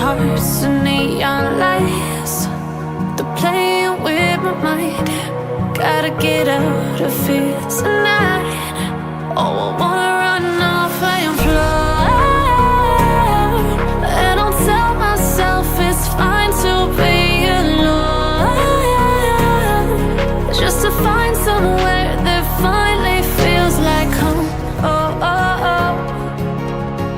hearts and neon lights. They're playing with my mind. Gotta get out of here tonight. Oh, I wanna run off and fly. And I'll tell myself it's fine to be alone, just to find somewhere that finally feels like home. Oh, oh, oh.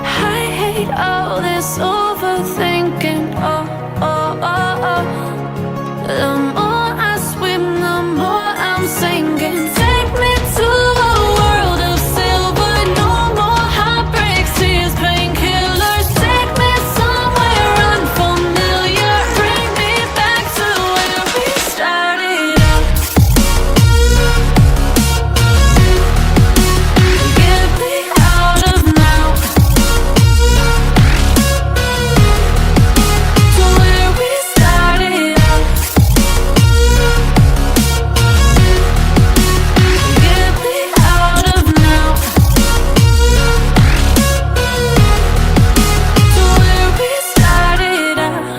I hate all this overthinking. Oh, oh, oh, oh. The more I swim, the more I'm sinking. Take me to a world of silver. No more heartbreaks, tears, painkillers. Take me somewhere unfamiliar. Bring me back to where we started out. Get me out of now, to where we started out. Get me out of now, to where we started out.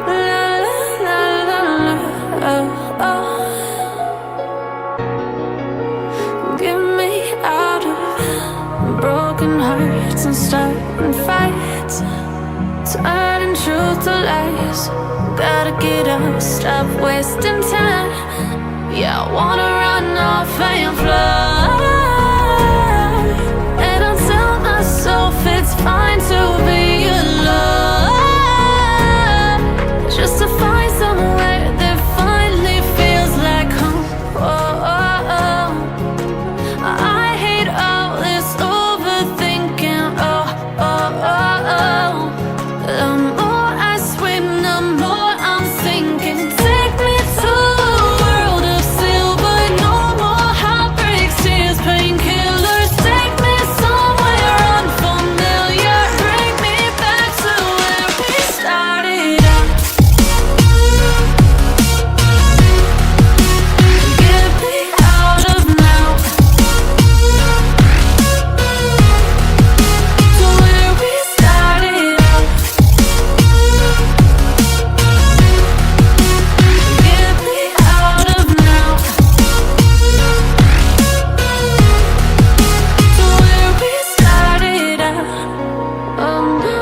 La la la la la, oh, oh. Get me out of broken hearts and starting fights, turning truth to lies. Gotta get up, stop wasting time. Yeah, I wanna run off and fly. And I'll tell myself it's fine to be alone, just to find somewhere that finally feels like home. Oh, oh, oh. I hate all this overthinking. Oh, oh, oh, oh. The more I swim, the more I'm sinking. Take me to a world of silver. No more heartbreaks, tears, painkillers. Take me somewhere unfamiliar. Bring me back to where we started out. Get me out of now, to where we started out. Get me out of now, to where we started out. Oh no,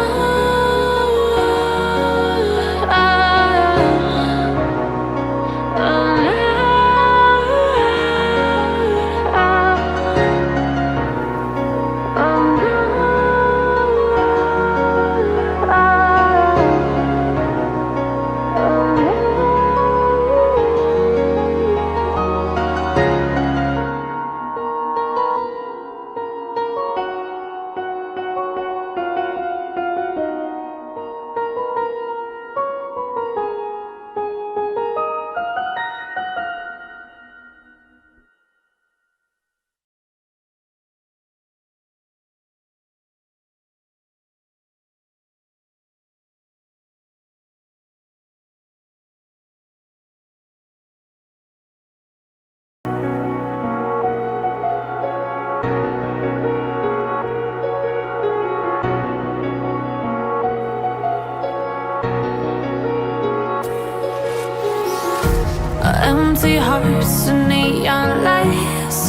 empty hearts and neon lights.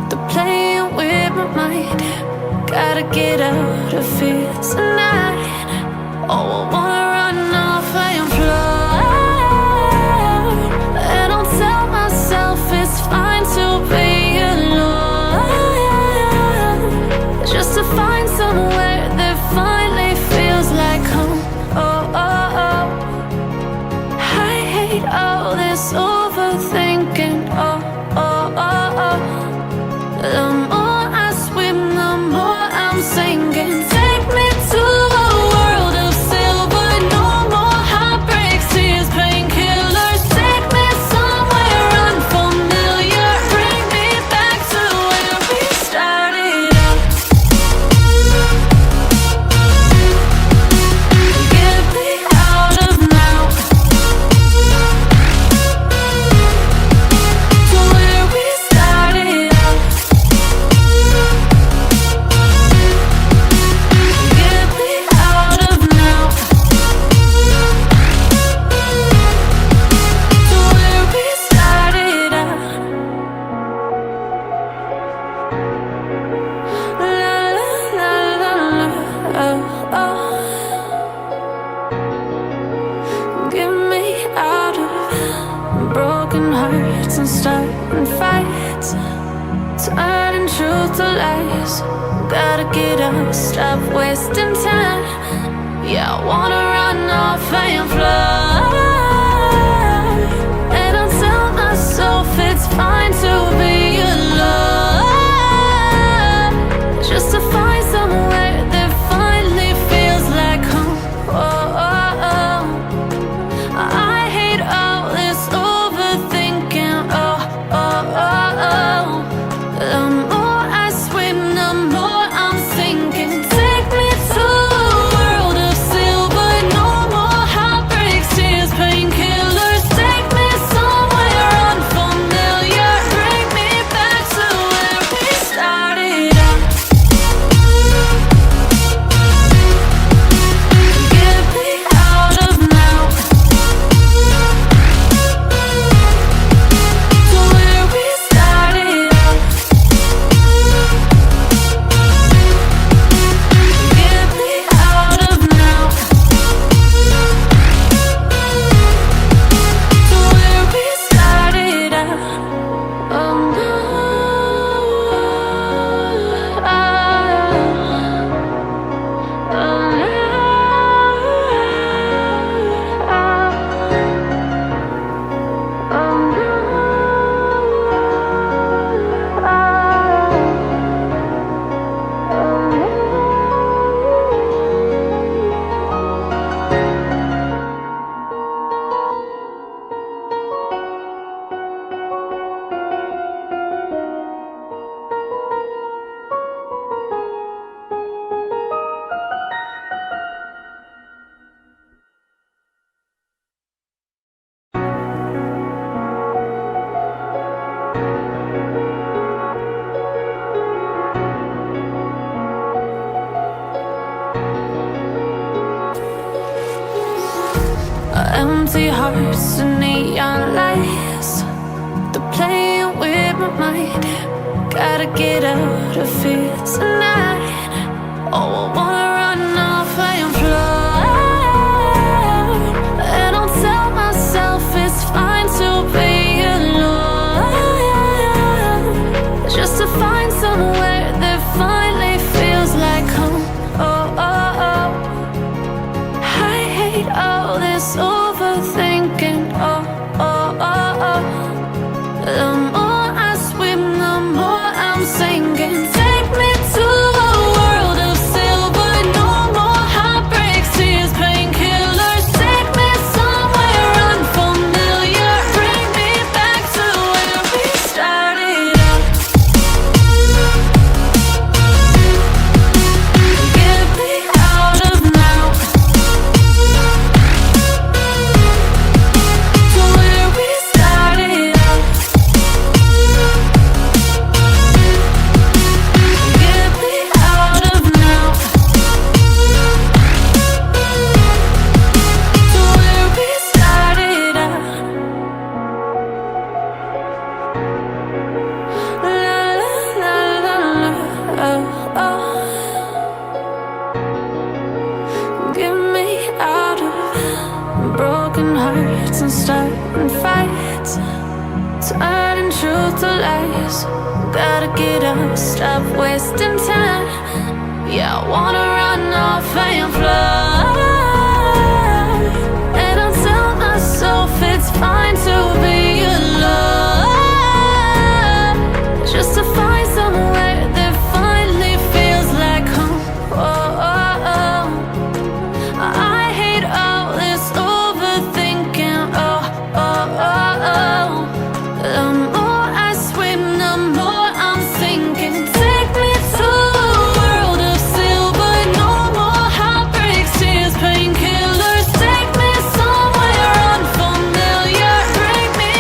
They're playing with my mind. Gotta get out of here tonight. Oh, I wanna run off and fly. And I'll tell myself it's fine to be alone, just to find somewhere that finally feels like home. Oh, oh, oh. I hate all this overthinking. Oh, oh, oh, oh. The more I swim, the more I'm sinking. Take me to a world of silver. lies. Gotta get up, stop wasting time. Yeah, I wanna run off and fly. And I'll tell myself it's fine to be alone, just to find somewhere that finally feels like home. Oh, oh, oh. I hate all this overthinking. Oh, oh, oh, oh. The more I swim, the more I'm sinking. Take me to a world of silver. No more heartbreaks, tears, painkillers. Take me somewhere unfamiliar. Bring me back to where we started out. Get me out of now, to where we started out. Get me out of now, to where we started out. Oh no, empty hearts and neon lights, they're playing with my mind. Gotta get out of here tonight. Oh, I wanna run off and fly. And I'll tell myself it's fine to be alone, just to find somewhere that finally feels like home. Oh, oh, oh. I hate all this overthinking. Oh, oh, oh, oh. The more I swim, the more I'm sinking. Take me to a world of silver. No more heartbreaks, tears, painkillers. Take me somewhere unfamiliar. Bring me back to where we started out. Get me out of now, to where we started out. Get me out of now, to where we started out. La la la la la, oh, oh. Get me out of broken hearts and starting fights, turning truth to lies. Gotta get up, stop wasting time. Yeah, I wanna run off and fly. And I'll tell myself it's fine to be alone, just to find somewhere that finally feels like home. Oh, oh, oh. I hate all this overthinking. Oh, oh, oh, oh. The more I swim, the more I'm sinking. Take me to a world of silver. No more heartbreaks, tears, painkillers. Take me somewhere unfamiliar. Bring me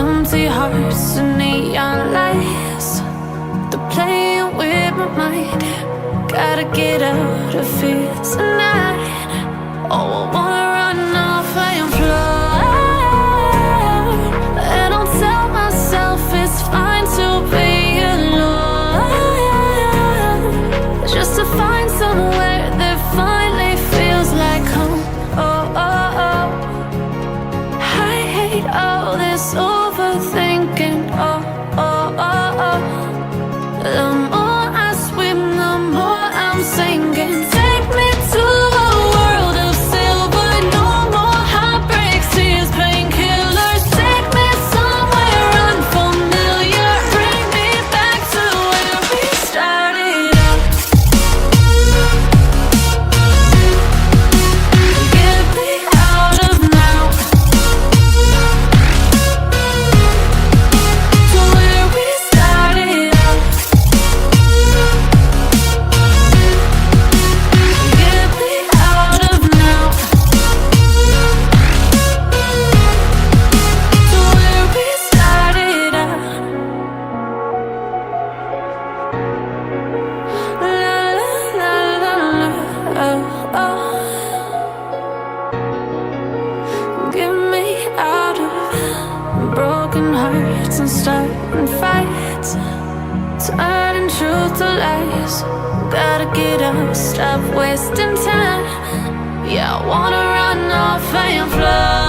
empty hearts and neon lights. They're playing with my mind. Gotta get out of here tonight. Oh, I wanna run off and fly. And I'll tell myself it's fine to be alone, just to find somewhere that finally feels like home. Oh, oh, oh. I hate all this overthinking. Oh, oh, oh, oh. The more I swim, the more I'm sinking. Take me to a world of silver. No more heartbreaks, tears, painkillers. Take me somewhere unfamiliar. Bring me back to where we started out. Get me out of now, to where we started out. Get me out of now, to where we started out. La la la la la, oh, oh. Get me out of broken hearts and starting fights, turning truth to lies. Gotta get up, stop wasting time. Yeah, I wanna run off and fly.